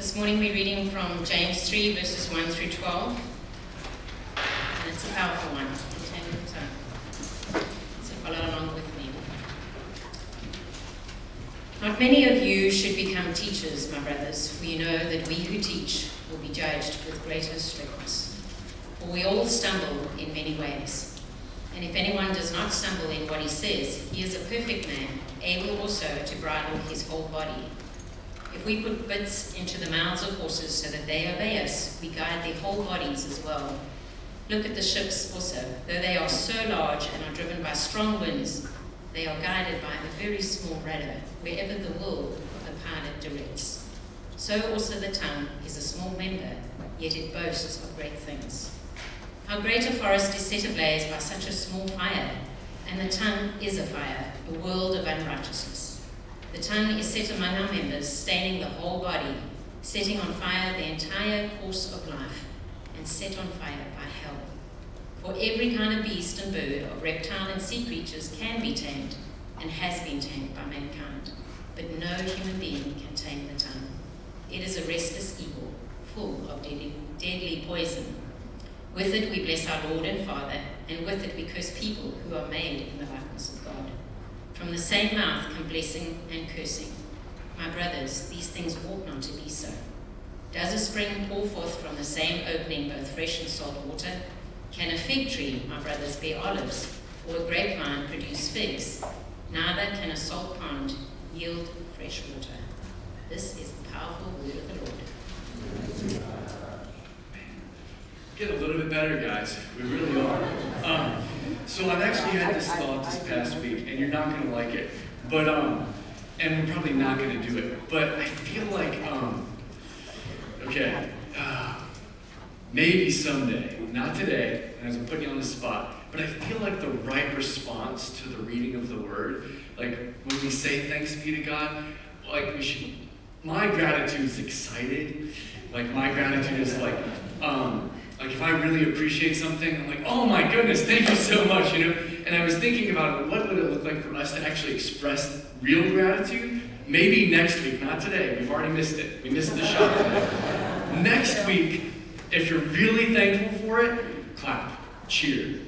This morning we're reading from James 3, verses 1 through 12. And it's a powerful one. So follow along with me. Not many of you should become teachers, my brothers, for you know that we who teach will be judged with greater strictness. For we all stumble in many ways. And if anyone does not stumble in what he says, he is a perfect man, able also to bridle his whole body. If we put bits into the mouths of horses so that they obey us, we guide their whole bodies as well. Look at the ships also. Though they are so large and are driven by strong winds, they are guided by a very small rudder, wherever the will of the pilot directs. So also the tongue is a small member, yet it boasts of great things. How great a forest is set ablaze by such a small fire, and the tongue is a fire, a world of unrighteousness. The tongue is set among our members, staining the whole body, setting on fire the entire course of life, and set on fire by hell. For every kind of beast and bird, of reptile and sea creatures can be tamed, and has been tamed by mankind. But no human being can tame the tongue. It is a restless evil, full of deadly poison. With it we bless our Lord and Father, and with it we curse people who are made in the likeness of God. From the same mouth come blessing and cursing. My brothers, these things ought not to be so. Does a spring pour forth from the same opening both fresh and salt water? Can a fig tree, my brothers, bear olives, or a grapevine produce figs? Neither can a salt pond yield fresh water. This is the powerful word of the Lord. Get a little bit better, guys. We really are. So I've actually had this thought this past week, and you're not going to like it, but and we're probably not going to do it. But I feel like, maybe someday, not today, and as I'm putting you on the spot, but I feel like the right response to the reading of the Word, like when we say thanks be to God, like we should. My gratitude's excited. Like my gratitude is like if I really appreciate something, I'm like, oh my goodness, thank you so much, you know? And I was thinking about what would it look like for us to actually express real gratitude? Maybe next week, not today. We've already missed it. We missed the shot today. Next week, if you're really thankful for it, clap, cheer,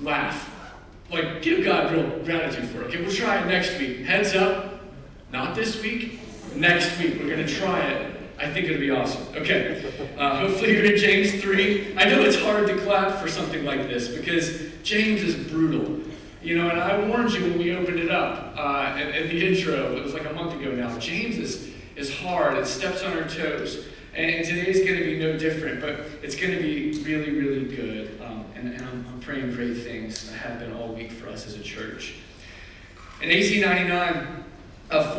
laugh. Like, give God real gratitude for it. Okay, we'll try it next week. Heads up, not this week, next week. We're going to try it. I think it'll be awesome. Okay, hopefully you're in James 3. I know it's hard to clap for something like this because James is brutal. You know, and I warned you when we opened it up at the intro. It was like a month ago now. James is hard. It steps on our toes. And today's going to be no different, but it's going to be really, really good. And I'm praying great things. I have been all week for us as a church. In 1899,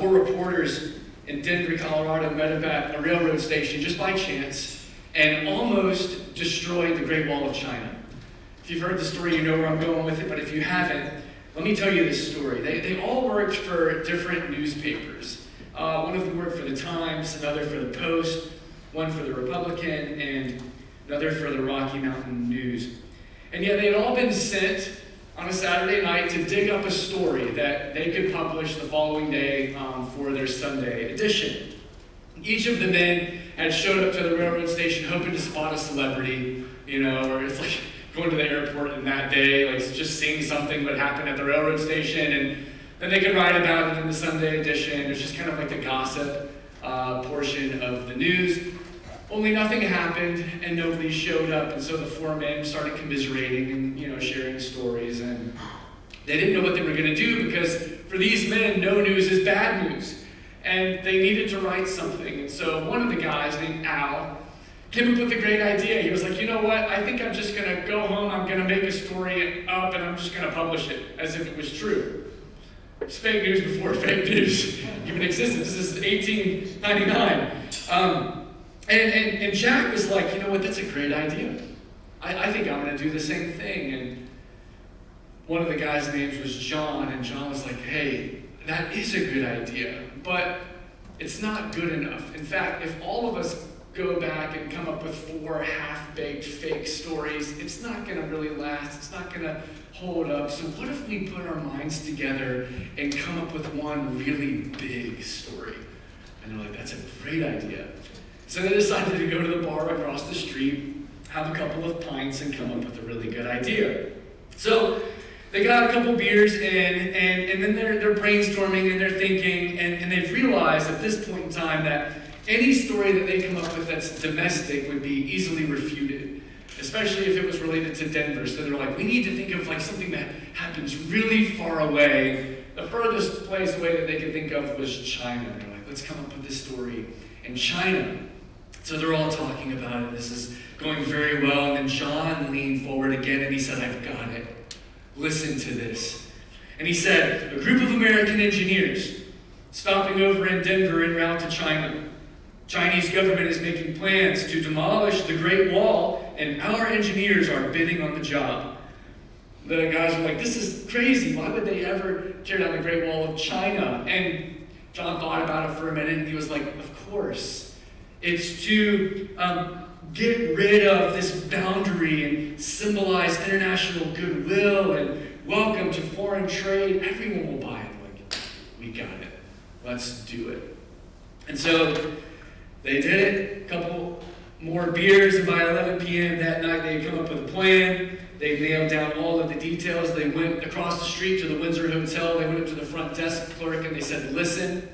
4 reporters in Denver, Colorado, met up at a railroad station just by chance and almost destroyed the Great Wall of China. If you've heard the story, you know where I'm going with it, but if you haven't, let me tell you this story. They all worked for different newspapers. One of them worked for the Times, another for the Post, one for the Republican, and another for the Rocky Mountain News. And yet they had all been sent on a Saturday night to dig up a story that they could publish the following day for their Sunday edition. Each of the men had showed up to the railroad station hoping to spot a celebrity, you know, or it's like going to the airport and that day, like just seeing something that happened at the railroad station, and then they could write about it in the Sunday edition. It's just kind of like the gossip portion of the news. Only nothing happened, and nobody showed up, and so the 4 men started commiserating and, you know, sharing stories, and they didn't know what they were going to do because for these men, no news is bad news, and they needed to write something. And so one of the guys named Al came up with a great idea. He was like, you know what, I think I'm just going to go home, I'm going to make a story up, and I'm just going to publish it as if it was true. It's fake news before fake news even existed. This is 1899. And Jack was like, you know what, that's a great idea. I think I'm going to do the same thing. And one of the guys' names was John, and John was like, hey, that is a good idea, but it's not good enough. In fact, if all of us go back and come up with 4 half-baked fake stories, it's not going to really last. It's not going to hold up. So what if we put our minds together and come up with one really big story? And they're like, that's a great idea. So they decided to go to the bar across the street, have a couple of pints, and come up with a really good idea. So they got a couple beers in, and then they're brainstorming and they're thinking, and they've realized at this point in time that any story that they come up with that's domestic would be easily refuted, especially if it was related to Denver. So they're like, we need to think of like something that happens really far away. The furthest place away that they could think of was China. They're like, let's come up with this story in China. So they're all talking about it. This is going very well. And then John leaned forward again and he said, I've got it. Listen to this. And he said, a group of American engineers stopping over in Denver en route to China. Chinese government is making plans to demolish the Great Wall, and our engineers are bidding on the job. The guys were like, this is crazy. Why would they ever tear down the Great Wall of China? And John thought about it for a minute, and he was like, of course. It's to get rid of this boundary and symbolize international goodwill and welcome to foreign trade. Everyone will buy it. Like, we got it. Let's do it. And so they did it. A couple more beers, and by 11 p.m. that night they had come up with a plan. They nailed down all of the details. They went across the street to the Windsor Hotel. They went up to the front desk clerk and they said, listen.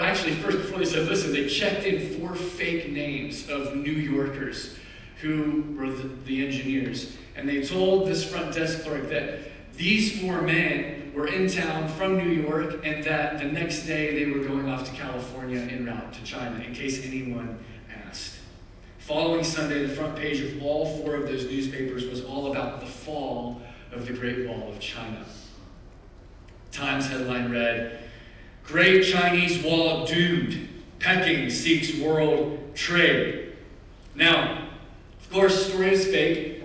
Actually, first, before they said listen, they checked in 4 fake names of New Yorkers who were the engineers. And they told this front desk clerk that these 4 men were in town from New York and that the next day they were going off to California en route to China, in case anyone asked. Following Sunday, the front page of all 4 of those newspapers was all about the fall of the Great Wall of China. Times headline read, Great Chinese Wall doomed. Peking seeks world trade. Now, of course, the story is fake.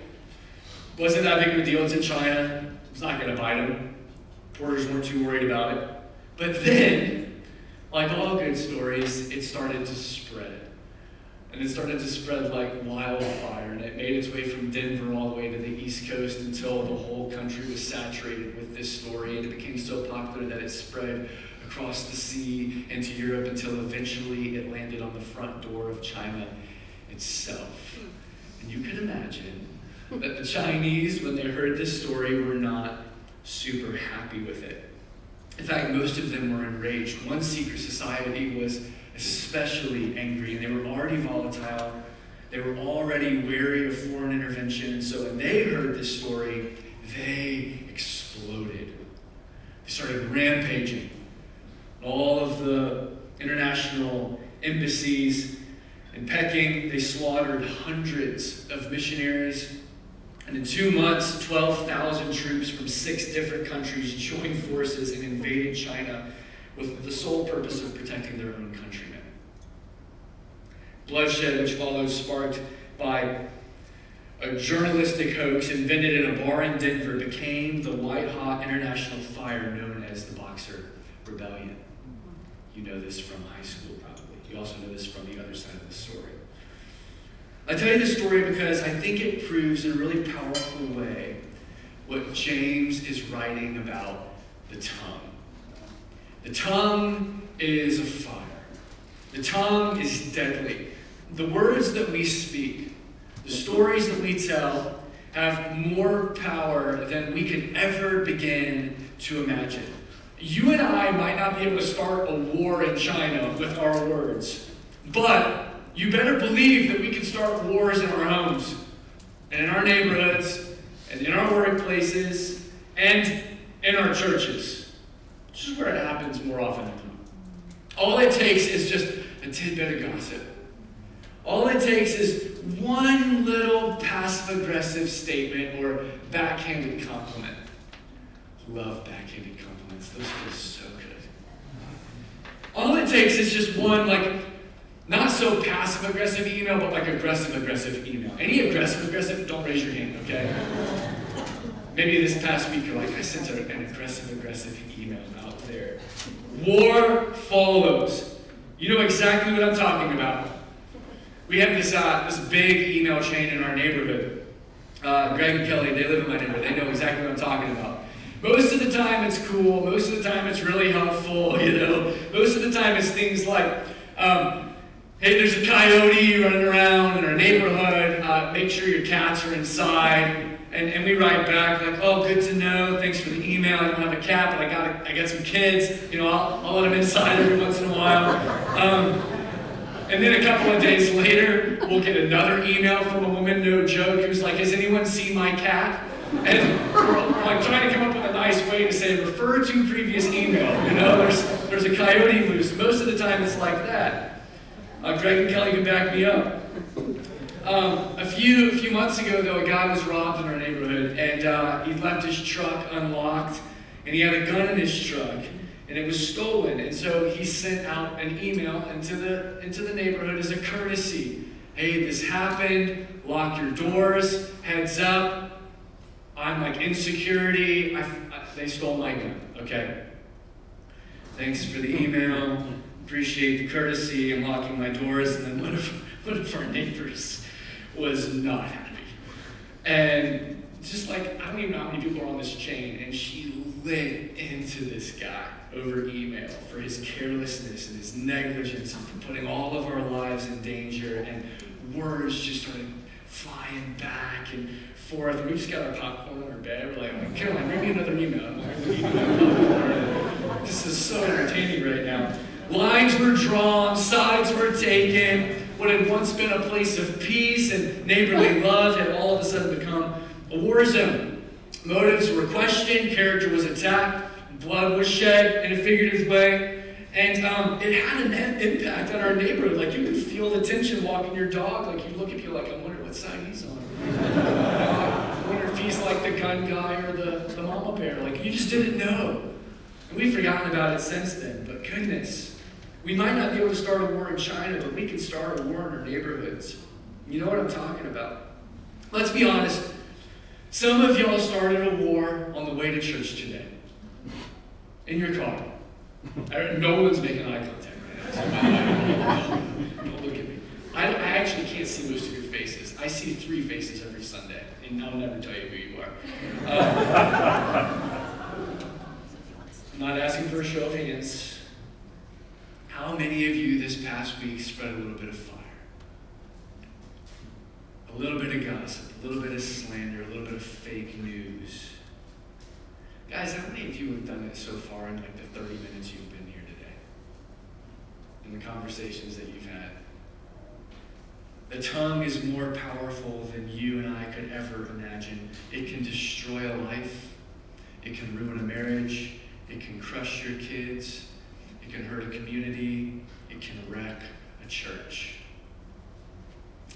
Wasn't that big of a deal. It's in China. It's not going to bite them. Reporters weren't too worried about it. But then, like all good stories, it started to spread. And it started to spread like wildfire. And it made its way from Denver all the way to the East Coast until the whole country was saturated with this story. And it became so popular that it spread across the sea into Europe until eventually it landed on the front door of China itself. And you can imagine that the Chinese, when they heard this story, were not super happy with it. In fact, most of them were enraged. One secret society was especially angry, and they were already volatile. They were already wary of foreign intervention, and so when they heard this story, they exploded. They started rampaging. All of the international embassies in Peking, they slaughtered hundreds of missionaries. And in 2 months, 12,000 troops from 6 different countries joined forces and invaded China with the sole purpose of protecting their own countrymen. Bloodshed, which followed, sparked by a journalistic hoax invented in a bar in Denver, became the white-hot international fire known as the Boxer Rebellion. You know this from high school, probably. You also know this from the other side of the story. I tell you this story because I think it proves in a really powerful way what James is writing about the tongue. The tongue is a fire. The tongue is deadly. The words that we speak, the stories that we tell, have more power than we could ever begin to imagine. You and I might not be able to start a war in China with our words, but you better believe that we can start wars in our homes, and in our neighborhoods, and in our workplaces, and in our churches. Which is where it happens more often than not. All it takes is just a tidbit of gossip. All it takes is one little passive-aggressive statement or backhanded compliment. Love backhanded compliments. Those feel so good. All it takes is just one, not so passive-aggressive email, but aggressive-aggressive email. Any aggressive-aggressive, don't raise your hand, okay? Maybe this past week you're like, I sent an aggressive email out there. War follows. You know exactly what I'm talking about. We have this big email chain in our neighborhood. Greg and Kelly, they live in my neighborhood. They know exactly what I'm talking about. Most of the time it's cool. Most of the time it's really helpful, Most of the time it's things like, hey, there's a coyote running around in our neighborhood. Make sure your cats are inside. And we write back like, oh, good to know. Thanks for the email. I don't have a cat, but I got some kids. I'll let them inside every once in a while. And then a couple of days later, we'll get another email from a woman, no joke, who's like, has anyone seen my cat? And we're like trying to come up with a nice way to say, refer to previous email. There's a coyote loose. Most of the time it's like that. Greg and Kelly can back me up. A few months ago, though, a guy was robbed in our neighborhood, and he left his truck unlocked, and he had a gun in his truck, and it was stolen. And so he sent out an email into the neighborhood as a courtesy. Hey, this happened. Lock your doors. Heads up. I'm like in security. They stole my gun. Okay. Thanks for the email. Appreciate the courtesy. I'm locking my doors. And then one of our neighbors was not happy. And just like, I don't even know how many people are on this chain, and she lit into this guy over email for his carelessness and his negligence and for putting all of our lives in danger, and words just started flying back and forth. And we just got our popcorn in our bed. We're like, Caroline, bring me another email. I'm like, what are you doing? This is so entertaining right now. Lines were drawn, sides were taken. What had once been a place of peace and neighborly love had all of a sudden become a war zone. Motives were questioned, character was attacked, blood was shed in a figurative way, and it had an impact on our neighborhood. Like, you could feel the tension walking your dog. Like, you look at people like, I wonder what side he's on. I wonder if he's like the gun guy or the mama bear. Like, you just didn't know. And we've forgotten about it since then, but goodness. We might not be able to start a war in China, but we can start a war in our neighborhoods. You know what I'm talking about. Let's be honest. Some of y'all started a war on the way to church today. In your car. No one's making eye contact right now. Don't look at me. I actually can't see most of your faces. I see 3 faces every Sunday, and I'll never tell you who you are. I'm not asking for a show of hands. How many of you this past week spread a little bit of fire? A little bit of gossip, a little bit of slander, a little bit of fake news. Guys, how many of you have done it so far in like the 30 minutes you've been here today? In the conversations that you've had? The tongue is more powerful than you and I could ever imagine. It can destroy a life. It can ruin a marriage. It can crush your kids. It can hurt a community. It can wreck a church.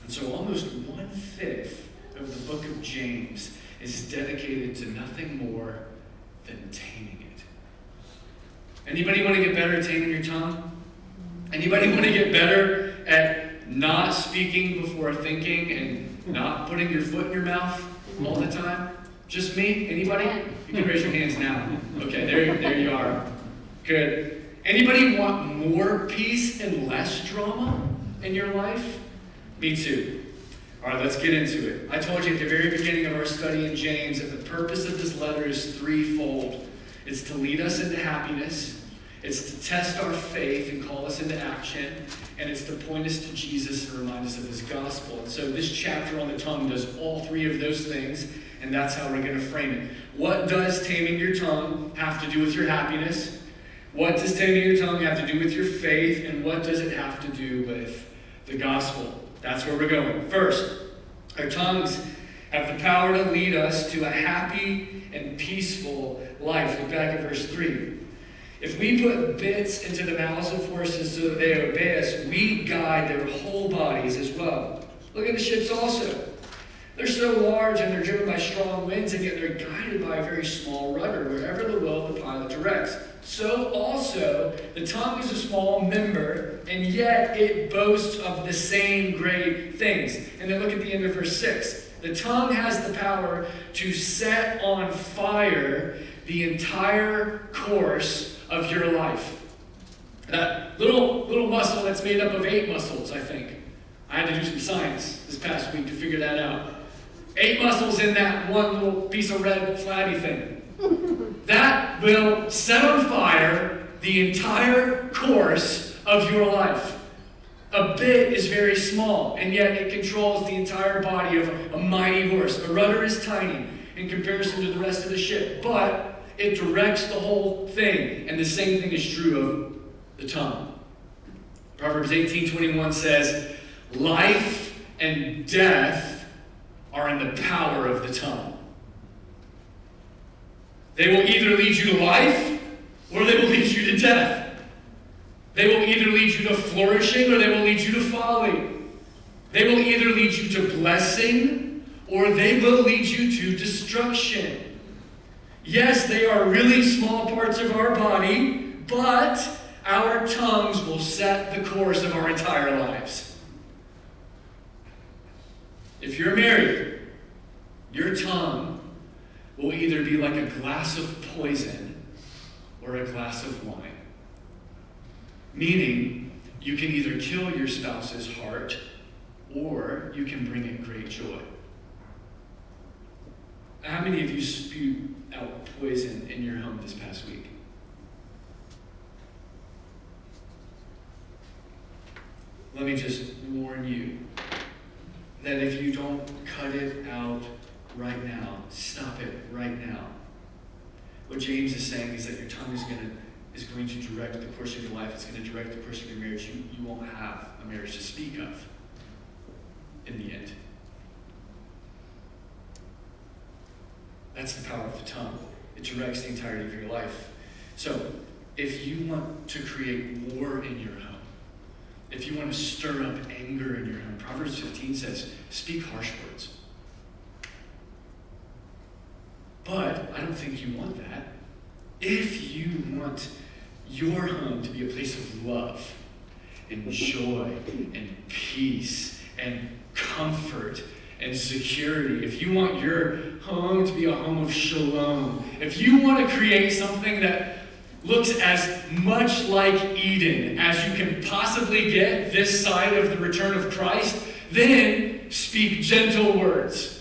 And so almost 1/5 of the book of James is dedicated to nothing more than taming it. Anybody want to get better at taming your tongue? Anybody want to get better at not speaking before thinking and not putting your foot in your mouth all the time? Just me? Anybody? You can raise your hands now. Okay, there you are. Good. Anybody want more peace and less drama in your life? Me too. All right, let's get into it. I told you at the very beginning of our study in James that the purpose of this letter is threefold. It's to lead us into happiness. It's to test our faith and call us into action. And it's to point us to Jesus and remind us of his gospel. And so this chapter on the tongue does all 3 of those things. And that's how we're going to frame it. What does taming your tongue have to do with your happiness? What does taming your tongue have to do with your faith? And what does it have to do with the gospel? That's where we're going. First, our tongues have the power to lead us to a happy and peaceful life. Look back at verse 3. If we put bits into the mouths of horses so that they obey us, we guide their whole bodies as well. Look at the ships also. They're so large and they're driven by strong winds, and yet they're guided by a very small rudder wherever the will of the pilot directs. So also, the tongue is a small member, and yet it boasts of the same great things. And then look at the end of verse 6. The tongue has the power to set on fire the entire course of your life. That little muscle that's made up of 8 muscles, I think. I had to do some science this past week to figure that out. 8 muscles in that one little piece of red flabby thing. That will set on fire the entire course of your life. A bit is very small, and yet it controls the entire body of a mighty horse. A rudder is tiny in comparison to the rest of the ship, but it directs the whole thing. And the same thing is true of the tongue. Proverbs 18:21 says, life and death are in the power of the tongue. They will either lead you to life, or they will lead you to death. They will either lead you to flourishing, or they will lead you to folly. They will either lead you to blessing, or they will lead you to destruction. Yes, they are really small parts of our body, but our tongues will set the course of our entire lives. If you're married, your tongue will either be like a glass of poison or a glass of wine. Meaning, you can either kill your spouse's heart or you can bring it great joy. How many of you spewed out poison in your home this past week? Let me just warn you that if you don't cut it out right now, stop it right now. What James is saying is that your tongue is going to direct the course of your life. It's going to direct the course of your marriage. You won't have a marriage to speak of in the end. That's the power of the tongue. It directs the entirety of your life. So, if you want to create war in your home, if you want to stir up anger in your home, Proverbs 15 says, speak harsh words. But I don't think you want that. If you want your home to be a place of love and joy and peace and comfort and security, if you want your home to be a home of shalom, if you want to create something that looks as much like Eden as you can possibly get this side of the return of Christ, then speak gentle words.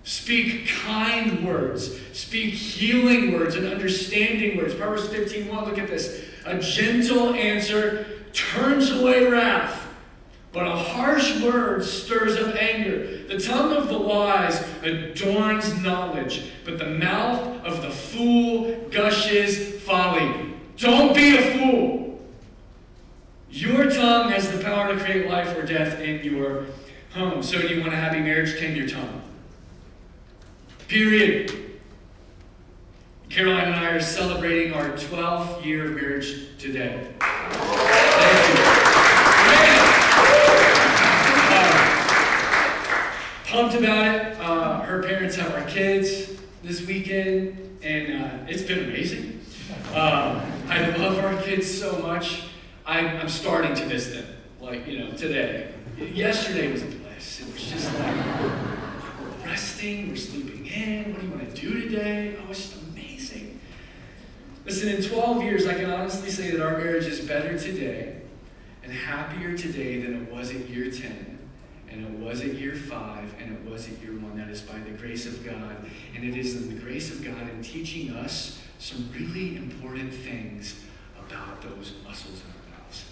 Speak kind words. Speak healing words and understanding words. Proverbs 15:1, look at this. A gentle answer turns away wrath, but a harsh word stirs up anger. The tongue of the wise adorns knowledge, but the mouth of the fool gushes folly. Don't be a fool. Your tongue has the power to create life or death in your home. So do you want a happy marriage? Tame your tongue. Period. Caroline and I are celebrating our 12th year of marriage today. Thank you. Pumped about it. Her parents have our kids this weekend, and it's been amazing. I love our kids so much. I'm starting to miss them, today. Yesterday was a bliss. It was just like, we're resting, we're sleeping in. What do you want to do today? Oh, it's just amazing. Listen, in 12 years, I can honestly say that our marriage is better today and happier today than it was at year 10, and it was at year 5, and it was at year 1. That is by the grace of God. And it is in the grace of God in teaching us some really important things about those muscles in our mouths.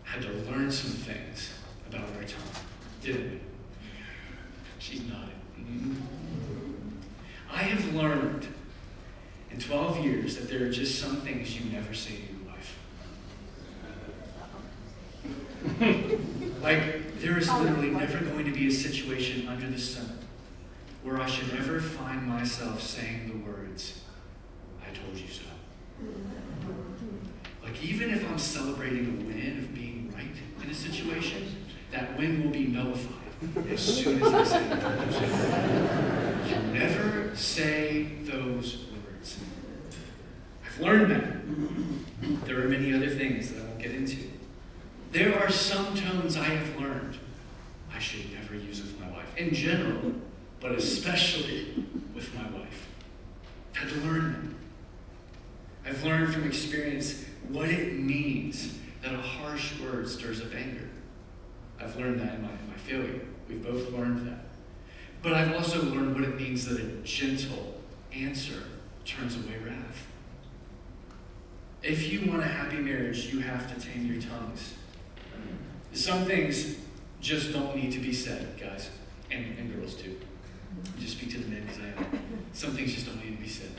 Had to learn some things about our tongue, didn't we? She's nodding. Mm-hmm. I have learned in 12 years that there are just some things you never say to your wife. Like, there is literally never going to be a situation under the sun where I should ever find myself saying the words, I told you so. Like, even if I'm celebrating a win of being right in a situation, that win will be nullified as soon as I say I told you so. You never say those words. I've learned that. There are many other things that I won't get into. There are some tones I have learned I should never use with my wife. In general, but especially with my wife. I had to learn them. I've learned from experience what it means that a harsh word stirs up anger. I've learned that in my failure. We've both learned that. But I've also learned what it means that a gentle answer turns away wrath. If you want a happy marriage, you have to tame your tongues. Some things just don't need to be said, guys, and girls too. I just speak to the men because I am. Some things just don't need to be said.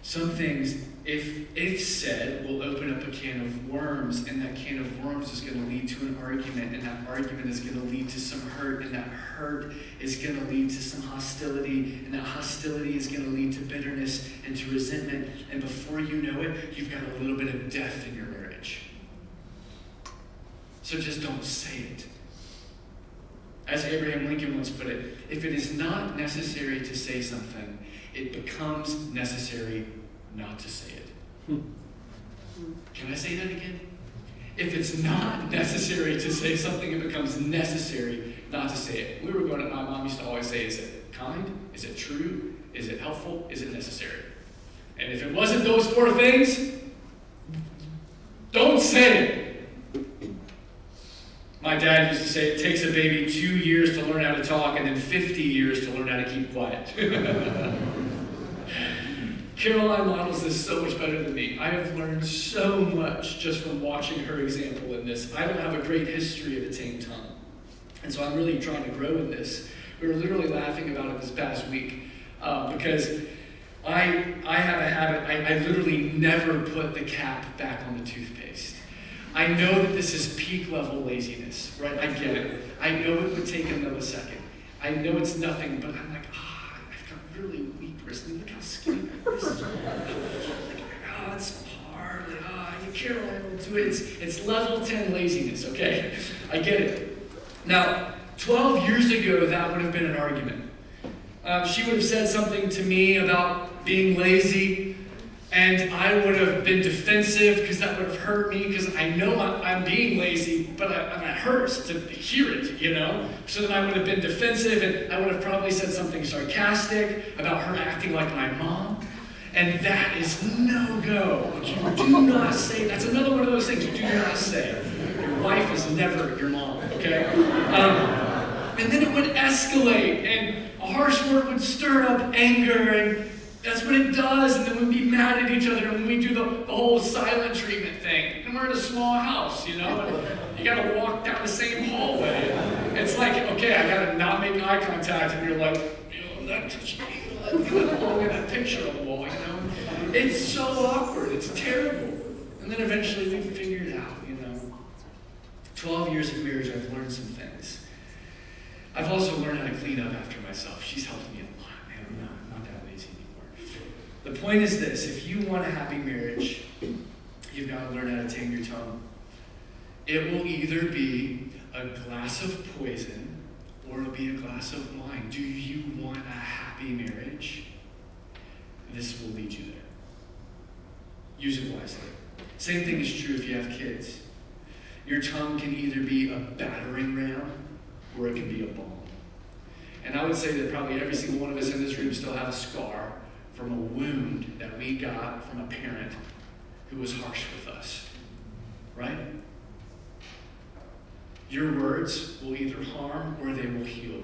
Some things, if said, will open up a can of worms, and that can of worms is going to lead to an argument, and that argument is going to lead to some hurt, and that hurt is going to lead to some hostility, and that hostility is going to lead to bitterness and to resentment, and before you know it, you've got a little bit of death in your marriage. So just don't say it. As Abraham Lincoln once put it, if it is not necessary to say something, it becomes necessary not to say it. Can I say that again? If it's not necessary to say something, it becomes necessary not to say it. We were going to, my mom used to always say, is it kind? Is it true? Is it helpful? Is it necessary? And if it wasn't those four things, don't say it. My dad used to say it takes a baby 2 years to learn how to talk and then 50 years to learn how to keep quiet. Caroline models this so much better than me. I have learned so much just from watching her example in this. I don't have a great history of a tame tongue. And so I'm really trying to grow in this. We were literally laughing about it this past week because I have a habit, I literally never put the cap back on the toothpaste. I know that this is peak level laziness, right? I get it. I know it would take a millisecond. I know it's nothing, but I'm like, I've got really weak wrists. Look how skinny my wrists are. Like, it's so hard. Like, Caroline will do it. It's level 10 laziness, okay? I get it. Now, 12 years ago, that would have been an argument. She would have said something to me about being lazy, and I would have been defensive because that would have hurt me because I know I'm being lazy, but it hurts to hear it, you know? So then I would have been defensive, and I would have probably said something sarcastic about her acting like my mom. And that is no-go. You do not say, that's another one of those things you do not say. Your wife is never your mom, okay? And then it would escalate, and a harsh word would stir up anger, and that's what it does, and then we'd be mad at each other, and we do the whole silent treatment thing. And we're in a small house, you know, and you gotta walk down the same hallway. It's like, okay, I gotta not make eye contact, and you're like, not touching me. Look at that picture on the wall, you know? It's so awkward, it's terrible. And then eventually we figure it out, you know? 12 years of marriage, I've learned some things. I've also learned how to clean up after myself. She's helped me a lot, man. I'm not that lazy anymore. The point is this: if you want a happy marriage, you've got to learn how to tame your tongue. It will either be a glass of poison or it'll be a glass of wine. Do you want a happy marriage? This will lead you there. Use it wisely. Same thing is true if you have kids. Your tongue can either be a battering ram or it can be a bomb. And I would say that probably every single one of us in this room still have a scar from a wound that we got from a parent who was harsh with us. Right? Your words will either harm or they will heal.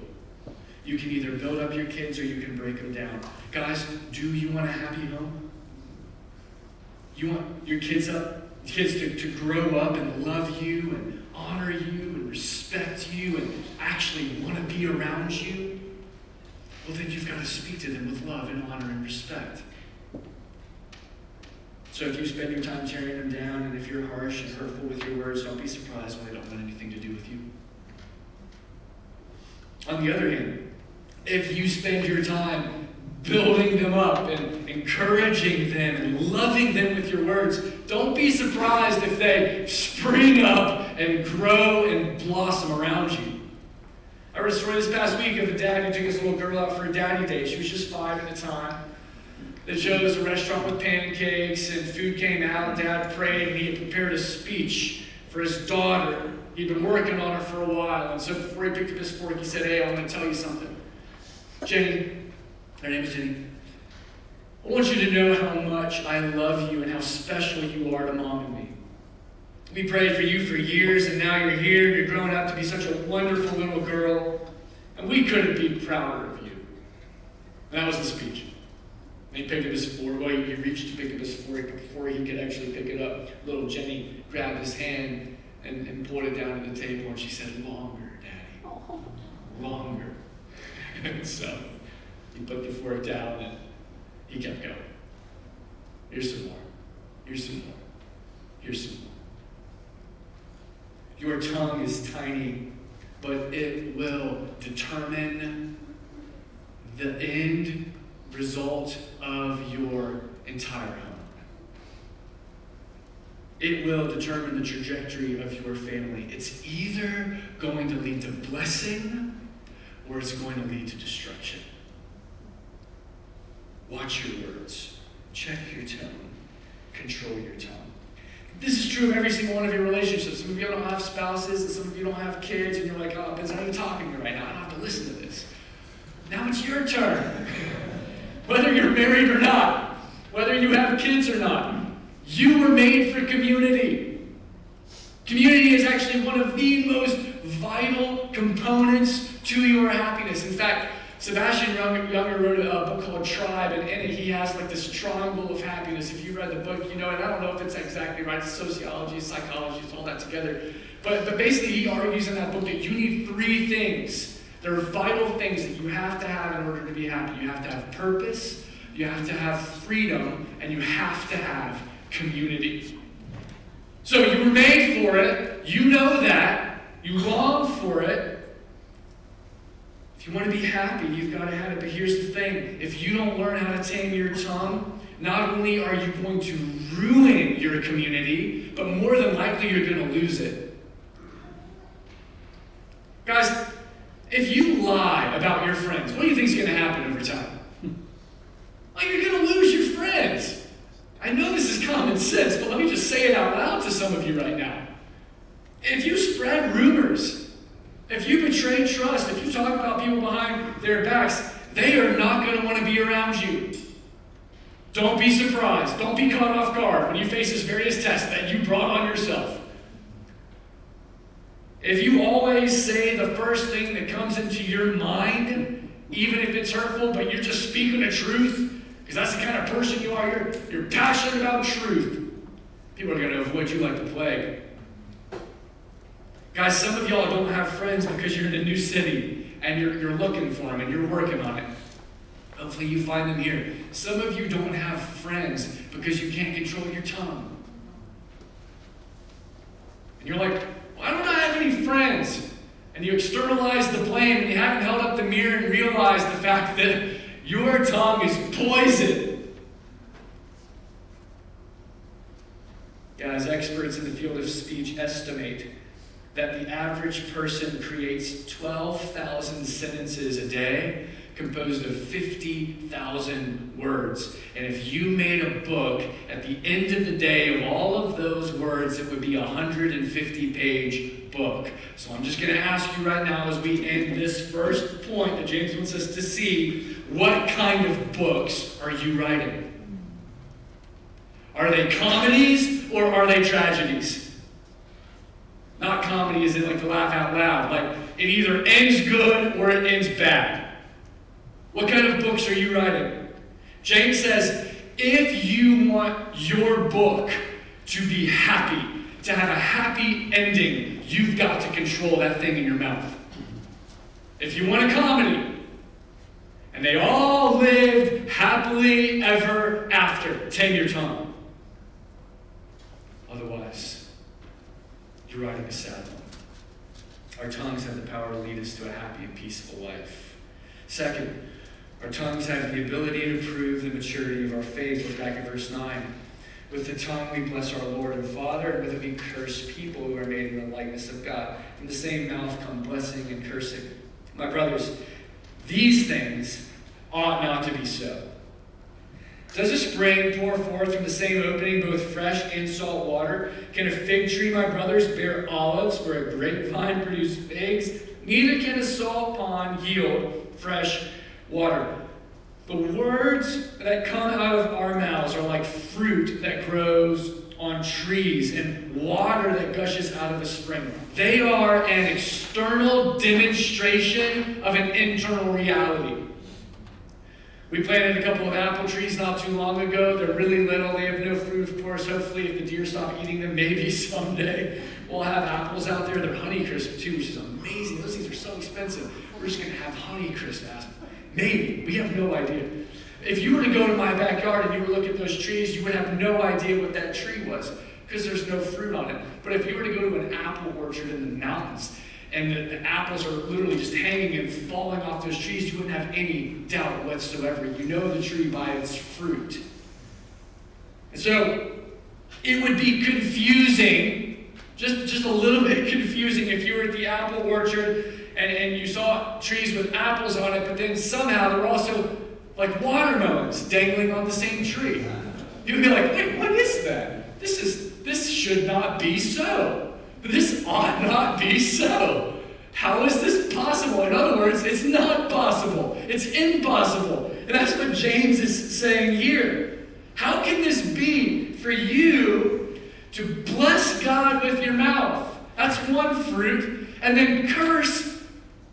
You can either build up your kids or you can break them down. Guys, do you want a happy home? You want your kids to grow up and love you and honor you and respect you and actually want to be around you? Well, then you've got to speak to them with love and honor and respect. So if you spend your time tearing them down, and if you're harsh and hurtful with your words, don't be surprised when they don't want anything to do with you. On the other hand, if you spend your time building them up and encouraging them and loving them with your words, don't be surprised if they spring up and grow and blossom around you. I read a story this past week of a dad who took his little girl out for a daddy date. She was just 5 at the time. They chose a restaurant with pancakes, and food came out. Dad prayed, and he had prepared a speech for his daughter. He'd been working on her for a while, and so before he picked up his fork, he said, "Hey, I want to tell you something. Jenny," her name is Jenny, "I want you to know how much I love you and how special you are to Mom and me. We prayed for you for years, and now you're here. You're growing up to be such a wonderful little girl, and we couldn't be prouder of you." And that was the speech. And he picked up his fork. Well, he reached to pick up his fork, but before he could actually pick it up, little Jenny grabbed his hand and pulled it down to the table, and she said, "Longer, Daddy. Oh. Longer." And so he put the fork down, and he kept going. Here's some more. Here's some more. Here's some more. Your tongue is tiny, but it will determine the end result of your entire home. It will determine the trajectory of your family. It's either going to lead to blessing or it's going to lead to destruction. Watch your words. Check your tone. Control your tongue. This is true of every single one of your relationships. Some of you don't have spouses, and some of you don't have kids, and you're like, "Oh, Ben's not even talking to me right now. I don't have to listen to this." Now it's your turn. Whether you're married or not, whether you have kids or not, you were made for community. Community is actually one of the most vital components to your happiness. In fact, Sebastian Younger wrote a book called Tribe, and in it he has like this triangle of happiness. If you read the book, you know, and I don't know if it's exactly right, it's sociology, psychology, it's all that together. But basically he argues in that book that you need three things. There are vital things that you have to have in order to be happy. You have to have purpose, you have to have freedom, and you have to have community. So you were made for it, you know that, you long for it. If you want to be happy, you've got to have it. But here's the thing. If you don't learn how to tame your tongue, not only are you going to ruin your community, but more than likely you're going to lose it. Guys, if you lie about your friends, what do you think is going to happen over time? Well, you're going to lose your friends. I know this is common sense, but let me just say it out loud to some of you right now. If you spread rumors, if you betray trust, if you talk about people behind their backs, they are not going to want to be around you. Don't be surprised. Don't be caught off guard when you face this various tests that you brought on yourself. If you always say the first thing that comes into your mind, even if it's hurtful, but you're just speaking the truth, because that's the kind of person you are, you're passionate about truth, people are going to avoid you like the plague. Guys, some of y'all don't have friends because you're in a new city and you're looking for them and you're working on it. Hopefully you find them here. Some of you don't have friends because you can't control your tongue. And you're like, "Why don't I have any friends?" And you externalize the blame and you haven't held up the mirror and realized the fact that your tongue is poison. Guys, experts in the field of speech estimate that the average person creates 12,000 sentences a day composed of 50,000 words. And if you made a book, at the end of the day of all of those words, it would be a 150-page book. So I'm just going to ask you right now as we end this first point that James wants us to see, what kind of books are you writing? Are they comedies or are they tragedies? Not comedy as in like to laugh out loud. Like it either ends good or it ends bad. What kind of books are you writing? James says, if you want your book to be happy, to have a happy ending, you've got to control that thing in your mouth. If you want a comedy, and they all lived happily ever after, tame your tongue. Otherwise, you're writing a sad one. Our tongues have the power to lead us to a happy and peaceful life. Second, our tongues have the ability to prove the maturity of our faith. Look back at verse 9. With the tongue we bless our Lord and Father, and with it we curse people who are made in the likeness of God. From the same mouth come blessing and cursing. My brothers, these things ought not to be so. Does a spring pour forth from the same opening both fresh and salt water? Can a fig tree, my brothers, bear olives, or a grapevine produce figs? Neither can a salt pond yield fresh water. The words that come out of our mouths are like fruit that grows on trees and water that gushes out of a spring. They are an external demonstration of an internal reality. We planted a couple of apple trees not too long ago. They're really little. They have no fruit, of course. Hopefully, if the deer stop eating them, maybe someday we'll have apples out there. They're Honeycrisp, too, which is amazing. Those things are so expensive. We're just going to have Honeycrisp apples. Maybe. We have no idea. If you were to go to my backyard and you were to look at those trees, you would have no idea what that tree was because there's no fruit on it. But if you were to go to an apple orchard in the mountains and the apples are literally just hanging and falling off those trees, you wouldn't have any doubt whatsoever. You know the tree by its fruit. And so it would be confusing, just a little bit confusing if you were at the apple orchard and you saw trees with apples on it, but then somehow there were also like watermelons dangling on the same tree. You'd be like, wait, what is that? This should not be so. This ought not be so. How is this possible? In other words, it's not possible. It's impossible. And that's what James is saying here. How can this be for you to bless God with your mouth? That's one fruit. And then curse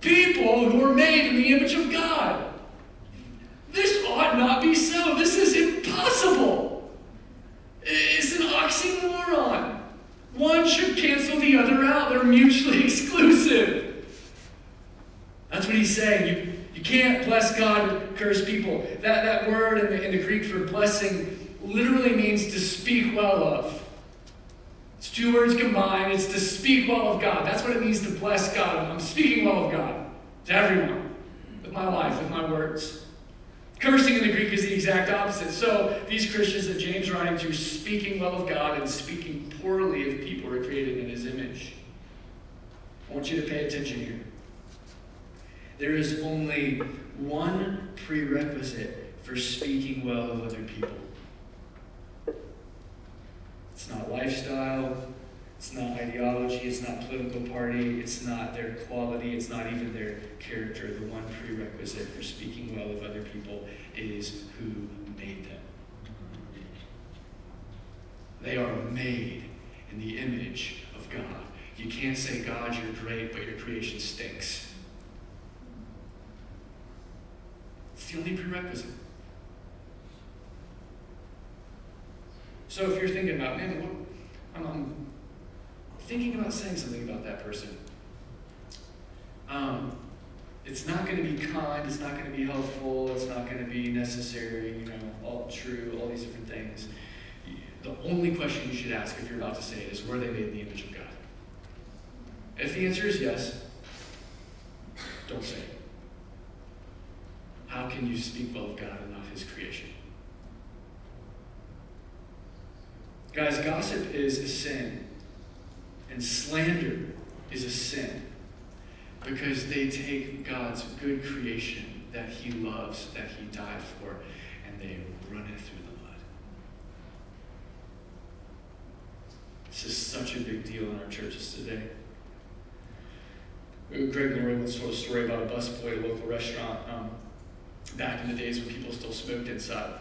people who are made in the image of God. This ought not be so. This is impossible. It's an oxymoron. One should cancel the other out. They're mutually exclusive. That's what he's saying. You can't bless God and curse people. That word in the Greek for blessing literally means to speak well of. It's two words combined. It's to speak well of God. That's what it means to bless God. I'm speaking well of God to everyone with my life, with my words. Cursing in the Greek is the exact opposite. So these Christians that James is writing to, speaking well of God and speaking poorly of people who are created in his image. I want you to pay attention here. There is only one prerequisite for speaking well of other people. It's not lifestyle, it's not ideology, it's not political party, it's not their quality, it's not even their character. The one prerequisite for speaking well of other people is who made them. They are made in the image of God. You can't say, God, you're great, but your creation stinks. It's the only prerequisite. So if you're thinking about, man, I'm thinking about saying something about that person. It's not going to be kind, it's not going to be helpful, it's not going to be necessary, all true, all these different things. The only question you should ask if you're about to say it is, were they made in the image of God? If the answer is yes, don't say it. How can you speak well of God and not his creation? Guys, gossip is a sin. And slander is a sin. Because they take God's good creation that he loves, that he died for, and they run it through the mud. This is such a big deal in our churches today. Greg and Lori once told a story about a busboy at a local restaurant back in the days when people still smoked inside.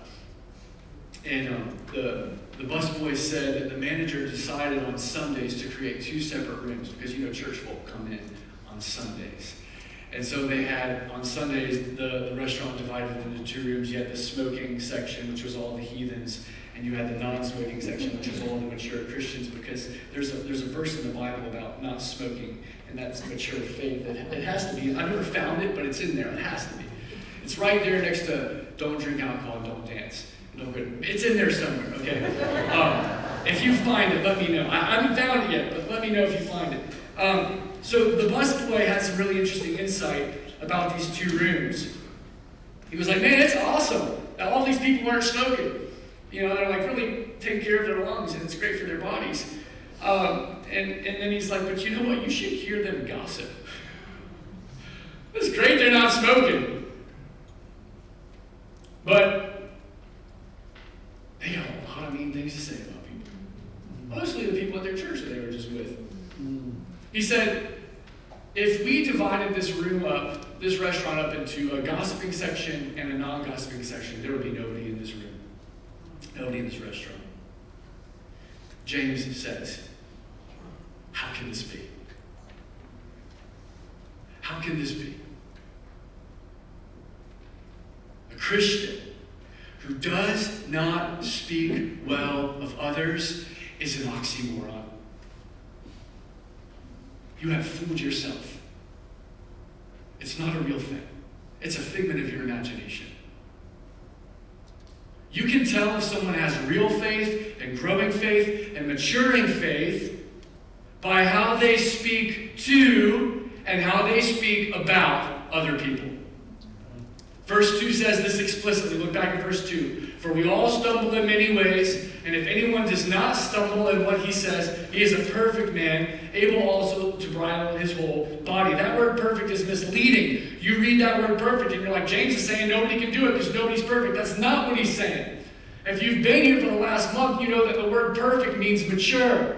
And the busboy said that the manager decided on Sundays to create two separate rooms because, church folk come in on Sundays. And so they had, on Sundays, the restaurant divided into two rooms. You had the smoking section, which was all the heathens, and you had the non-smoking section, which was all the mature Christians, because there's a verse in the Bible about not smoking, and that's mature faith. It has to be. I've never found it, but it's in there. It has to be. It's right there next to don't drink alcohol and don't dance. It's in there somewhere, okay? If you find it, let me know. I haven't found it yet, but let me know if you find it. So the busboy had some really interesting insight about these two rooms. He was like, man, it's awesome that all these people aren't smoking. They're like really taking care of their lungs, and it's great for their bodies. And then he's like, but you know what? You should hear them gossip. It's great they're not smoking. But they got a lot of mean things to say about people. Mostly the people at their church that they were just with. He said, if we divided this restaurant up into a gossiping section and a non-gossiping section, there would be nobody in this room. Nobody in this restaurant. James says, how can this be? How can this be? A Christian who does not speak well of others is an oxymoron. You have fooled yourself. It's not a real thing. It's a figment of your imagination. You can tell if someone has real faith and growing faith and maturing faith by how they speak to and how they speak about other people. Verse 2 says this explicitly. Look back at verse 2. For we all stumble in many ways, and if anyone does not stumble in what he says, he is a perfect man, able also to bridle his whole body. That word perfect is misleading. You read that word perfect, and you're like, James is saying nobody can do it because nobody's perfect. That's not what he's saying. If you've been here for the last month, you know that the word perfect means mature.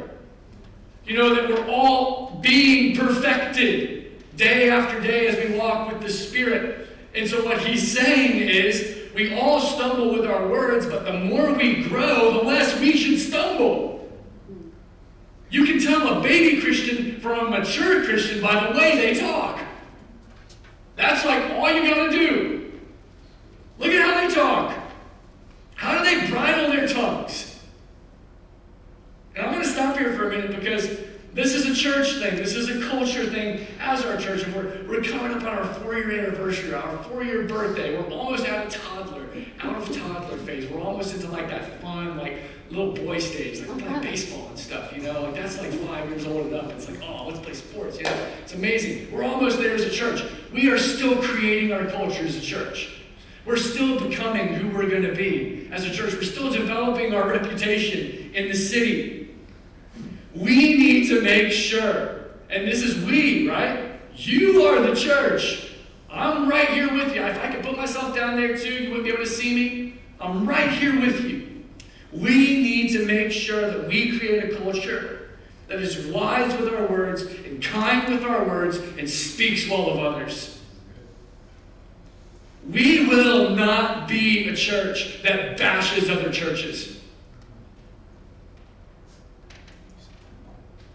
You know that we're all being perfected day after day as we walk with the Spirit. And so what he's saying is, we all stumble with our words, but the more we grow, the less we should stumble. You can tell a baby Christian from a mature Christian by the way they talk. That's like all you gotta do. Look at how they talk. How do they bridle their tongues? And I'm going to stop here for a minute because this is a church thing. This is a culture thing as our church. And we're coming up on our 4-year anniversary, our 4-year birthday. We're almost out of toddler phase. We're almost into like that fun, like little boy stage, like playing baseball and stuff, you know? Like that's like 5 years old and up. It's like, oh, let's play sports. You know? It's amazing. We're almost there as a church. We are still creating our culture as a church. We're still becoming who we're going to be as a church. We're still developing our reputation in the city. We need to make sure, and this is we, right? You are the church. I'm right here with you. If I could put myself down there too, you wouldn't be able to see me. I'm right here with you. We need to make sure that we create a culture that is wise with our words and kind with our words and speaks well of others. We will not be a church that bashes other churches.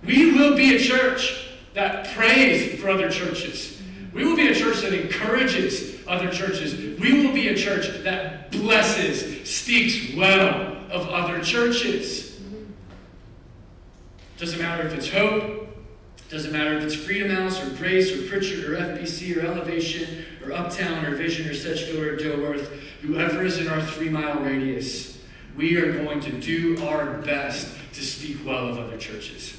We will be a church that prays for other churches. We will be a church that encourages other churches. We will be a church that blesses, speaks well of other churches. Doesn't matter if it's Hope. Doesn't matter if it's Freedom House or Grace or Pritchard or FBC or Elevation or Uptown or Vision or Sedgefield or Dilworth, whoever is in our 3-mile radius, we are going to do our best to speak well of other churches.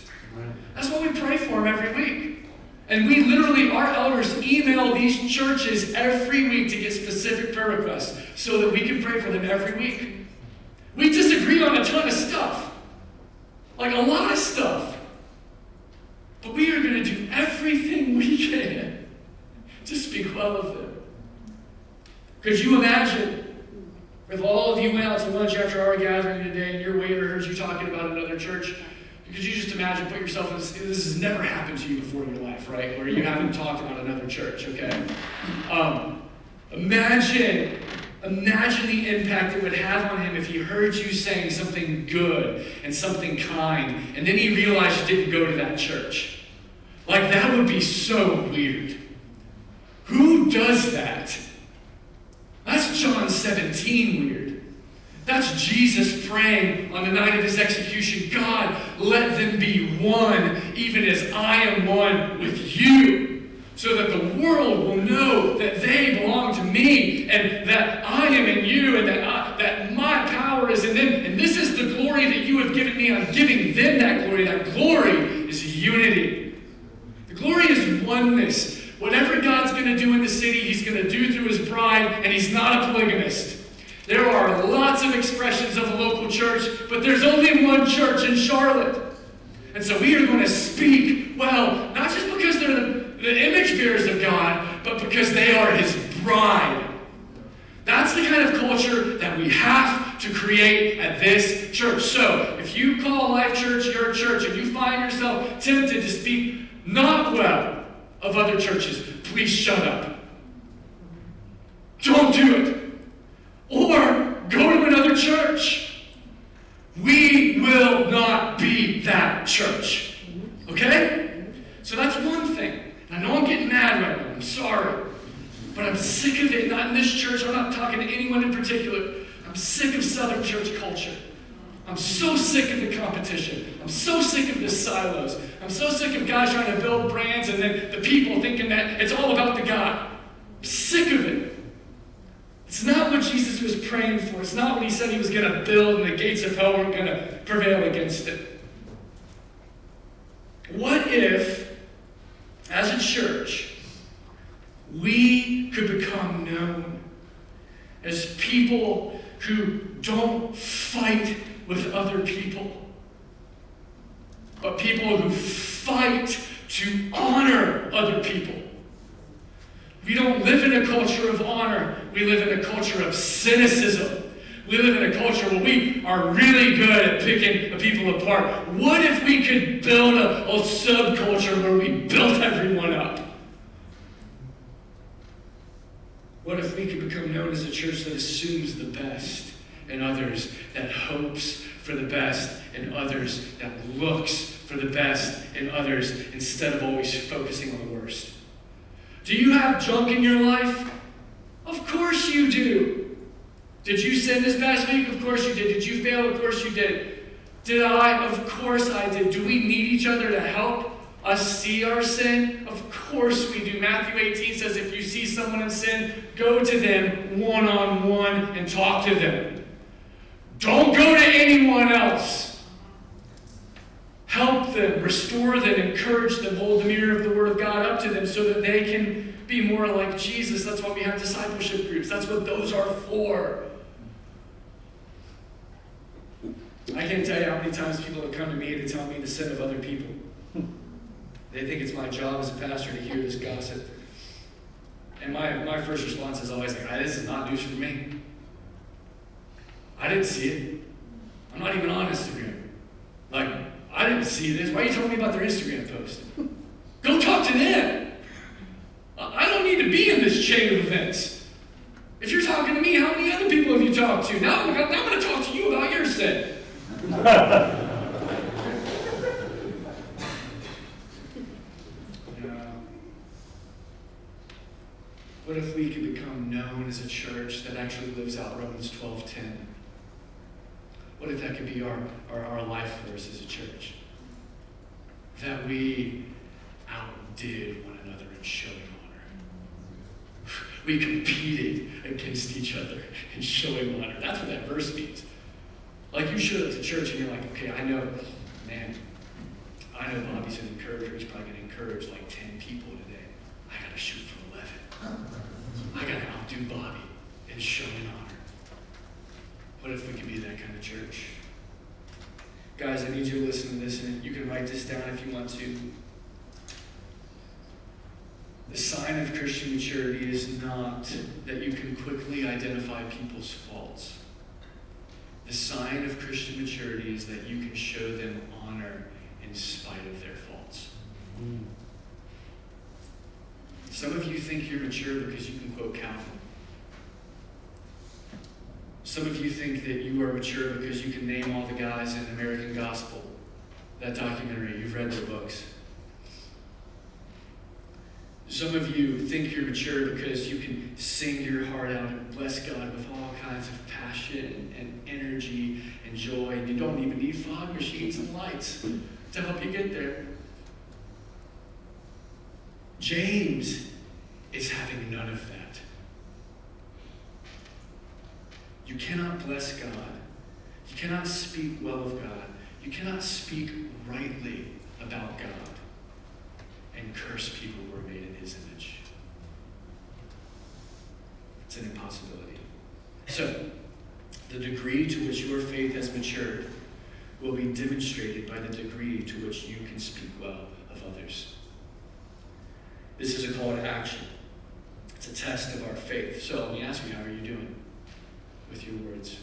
That's what we pray for them every week. And we literally, our elders email these churches every week to get specific prayer requests so that we can pray for them every week. We disagree on a ton of stuff. Like a lot of stuff. But we are going to do everything we can to speak well of them. Could you imagine if all of you went out to lunch after our gathering today and your waiter heard you talking about another church? Could you just imagine, put yourself in this has never happened to you before in your life, right? Where you haven't talked about another church, okay? Imagine the impact it would have on him if he heard you saying something good and something kind, and then he realized you didn't go to that church. Like, that would be so weird. Who does that? That's John 17 weird. That's Jesus praying on the night of his execution, God, let them be one, even as I am one with you, so that the world will know that they belong to me, and that I am in you, and that my power is in them. And this is the glory that you have given me. I'm giving them that glory. That glory is unity. The glory is oneness. Whatever God's going to do in the city, he's going to do through his bride, and he's not a polygamist. There are lots of expressions of a local church, but there's only one church in Charlotte. And so we are going to speak well, not just because they're the image bearers of God, but because they are his bride. That's the kind of culture that we have to create at this church. So if you call Life Church your church and you find yourself tempted to speak not well of other churches, please shut up. Don't do it. Or go to another church. We will not be that church. Okay? So that's one thing. I know I'm getting mad right now. I'm sorry. But I'm sick of it. Not in this church. I'm not talking to anyone in particular. I'm sick of Southern church culture. I'm so sick of the competition. I'm so sick of the silos. I'm so sick of guys trying to build brands and then the people thinking that it's all about the guy. I'm sick of it. It's not what Jesus was praying for. It's not what he said he was going to build, and the gates of hell weren't going to prevail against it. What if, as a church, we could become known as people who don't fight with other people, but people who fight to honor other people? We don't live in a culture of honor. We live in a culture of cynicism. We live in a culture where we are really good at picking people apart. What if we could build a subculture where we built everyone up? What if we could become known as a church that assumes the best in others, that hopes for the best in others, that looks for the best in others, instead of always focusing on the worst? Do you have junk in your life? Of course you do. Did you sin this past week? Of course you did. Did you fail? Of course you did. Did I? Of course I did. Do we need each other to help us see our sin? Of course we do. Matthew 18 says if you see someone in sin, go to them one-on-one and talk to them. Don't go to anyone else. Help them, restore them, encourage them, hold the mirror of the Word of God up to them so that they can be more like Jesus. That's why we have discipleship groups. That's what those are for. I can't tell you how many times people have come to me to tell me the sin of other people. They think it's my job as a pastor to hear this gossip. And my first response is always like, this is not news for me. I didn't see it. I'm not even on Instagram. Like, I didn't see this. Why are you telling me about their Instagram post? Go talk to them. I don't need to be in this chain of events. If you're talking to me, how many other people have you talked to? Now I'm going to talk to you about your sin. What if we could become known as a church that actually lives out Romans 12:10? What if that could be our life force as a church? That we outdid one another in showing honor. We competed against each other in showing honor. That's what that verse means. Like you showed up to church and you're like, okay, I know Bobby's an encourager. He's probably going to encourage like 10 people today. I got to shoot for 11. I got to outdo Bobby in showing honor. What if we could be that kind of church? Guys, I need you to listen to this, and you can write this down if you want to. The sign of Christian maturity is not that you can quickly identify people's faults. The sign of Christian maturity is that you can show them honor in spite of their faults. Some of you think you're mature because you can quote Calvin. Some of you think that you are mature because you can name all the guys in American Gospel, that documentary. You've read their books. Some of you think you're mature because you can sing your heart out and bless God with all kinds of passion and energy and joy, and you don't even need fog machines and lights to help you get there. James is having none of that. You cannot bless God. You cannot speak well of God. You cannot speak rightly about God and curse people who are made in His image. It's an impossibility. So, the degree to which your faith has matured will be demonstrated by the degree to which you can speak well of others. This is a call to action. It's a test of our faith. So let me ask you, how are you doing with your words?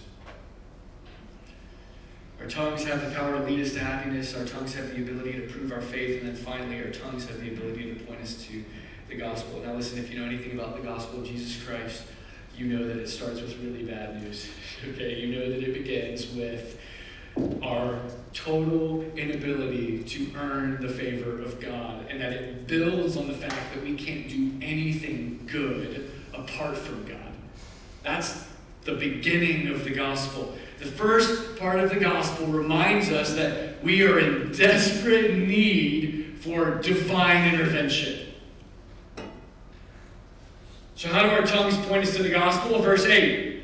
Our tongues have the power to lead us to happiness. Our tongues have the ability to prove our faith. And then finally, our tongues have the ability to point us to the gospel. Now listen, if you know anything about the gospel of Jesus Christ, you know that it starts with really bad news. Okay, you know that it begins with our total inability to earn the favor of God, and that it builds on the fact that we can't do anything good apart from God. That's the beginning of the gospel. The first part of the gospel reminds us that we are in desperate need for divine intervention. So how do our tongues point us to the gospel? Verse 8.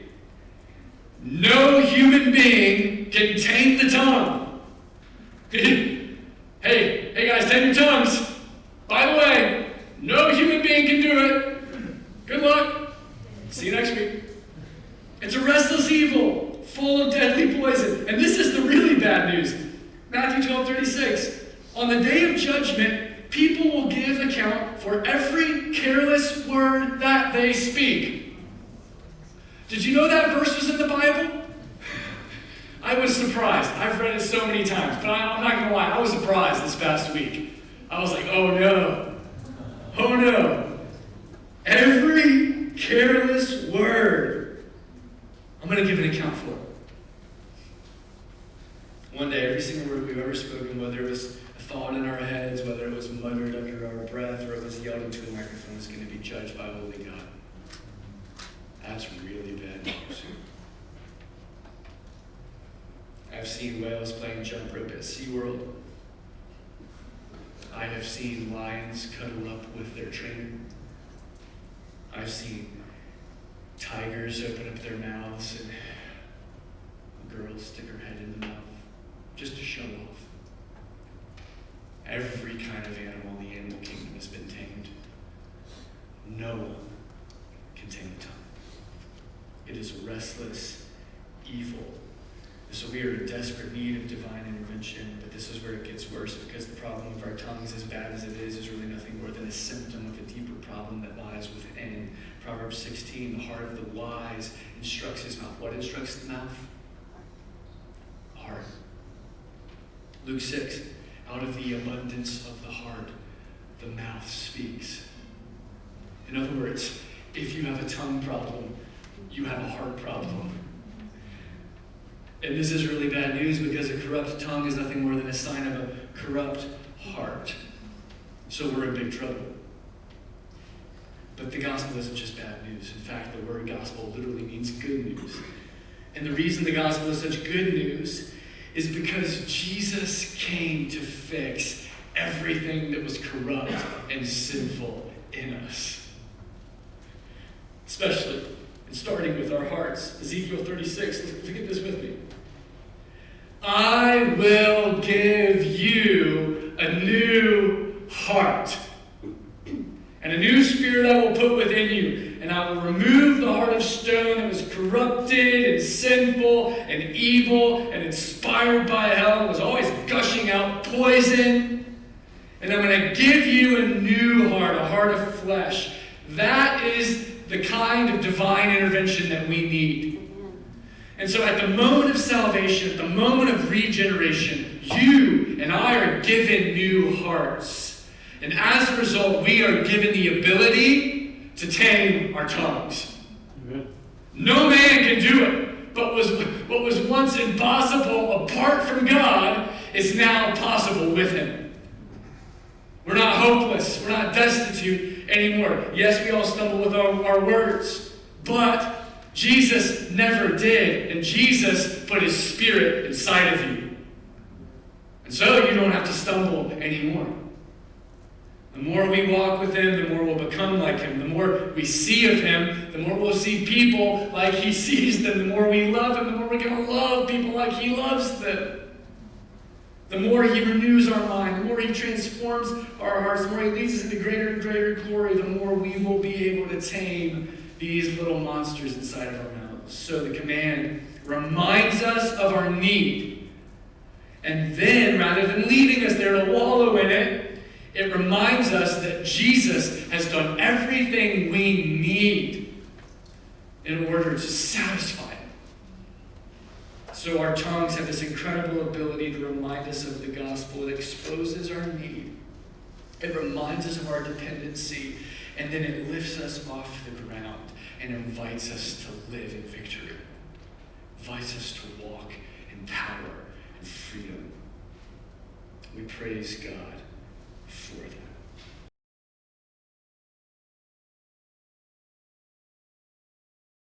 No human being can tame the tongue. Hey guys, tame your tongues. By the way, no human being can do it. Good luck. See you next week. It's a restless evil, full of deadly poison. And this is the really bad news. Matthew 12:36. On the day of judgment, people will give account for every careless word that they speak. Did you know that verse was in the Bible? I was surprised. I've read it so many times, but I'm not going to lie. I was surprised this past week. I was like, oh no. Oh no. Every careless word, I'm going to give an account for it. One day, every single word we've ever spoken, whether it was a thought in our heads, whether it was muttered under our breath, or it was yelled into a microphone, is going to be judged by holy God. That's really bad news. I've seen whales playing jump rope at SeaWorld. I have seen lions cuddle up with their trainer. I've seen tigers open up their mouths and a girl stick her head in the mouth just to show off. Every kind of animal in the animal kingdom has been tamed. No one can tame the tongue. It is restless, evil. So we are in desperate need of divine intervention, but this is where it gets worse, because the problem of our tongues, as bad as it is really nothing more than a symptom of a deeper problem that lies within. Proverbs 16, the heart of the wise instructs his mouth. What instructs the mouth? The heart. Luke 6, out of the abundance of the heart, the mouth speaks. In other words, if you have a tongue problem, you have a heart problem. And this is really bad news, because a corrupt tongue is nothing more than a sign of a corrupt heart. So we're in big trouble. But the gospel isn't just bad news. In fact, the word gospel literally means good news. And the reason the gospel is such good news is because Jesus came to fix everything that was corrupt and sinful in us. Especially, and starting with our hearts. Ezekiel 36, look at this with me. I will give you a new heart, and a new spirit I will put within you, and I will remove the heart of stone that was corrupted and sinful and evil and inspired by hell and was always gushing out poison. And I'm going to give you a new heart, a heart of flesh. That is the kind of divine intervention that we need. And so at the moment of salvation, at the moment of regeneration, you and I are given new hearts. And as a result, we are given the ability to tame our tongues. Amen. No man can do it. But what was once impossible apart from God is now possible with him. We're not hopeless. We're not destitute anymore. Yes, we all stumble with our words. But Jesus never did, and Jesus put his spirit inside of you. And so you don't have to stumble anymore. The more we walk with him, the more we'll become like him. The more we see of him, the more we'll see people like he sees them. The more we love him, the more we're going to love people like he loves them. The more he renews our mind, the more he transforms our hearts, the more he leads us into greater and greater glory, the more we will be able to tame these little monsters inside of our mouths. So the command reminds us of our need. And then, rather than leaving us there to wallow in it, it reminds us that Jesus has done everything we need in order to satisfy it. So our tongues have this incredible ability to remind us of the gospel. It exposes our need. It reminds us of our dependency. And then it lifts us off the ground and invites us to live in victory. Invites us to walk in power and freedom. We praise God for that.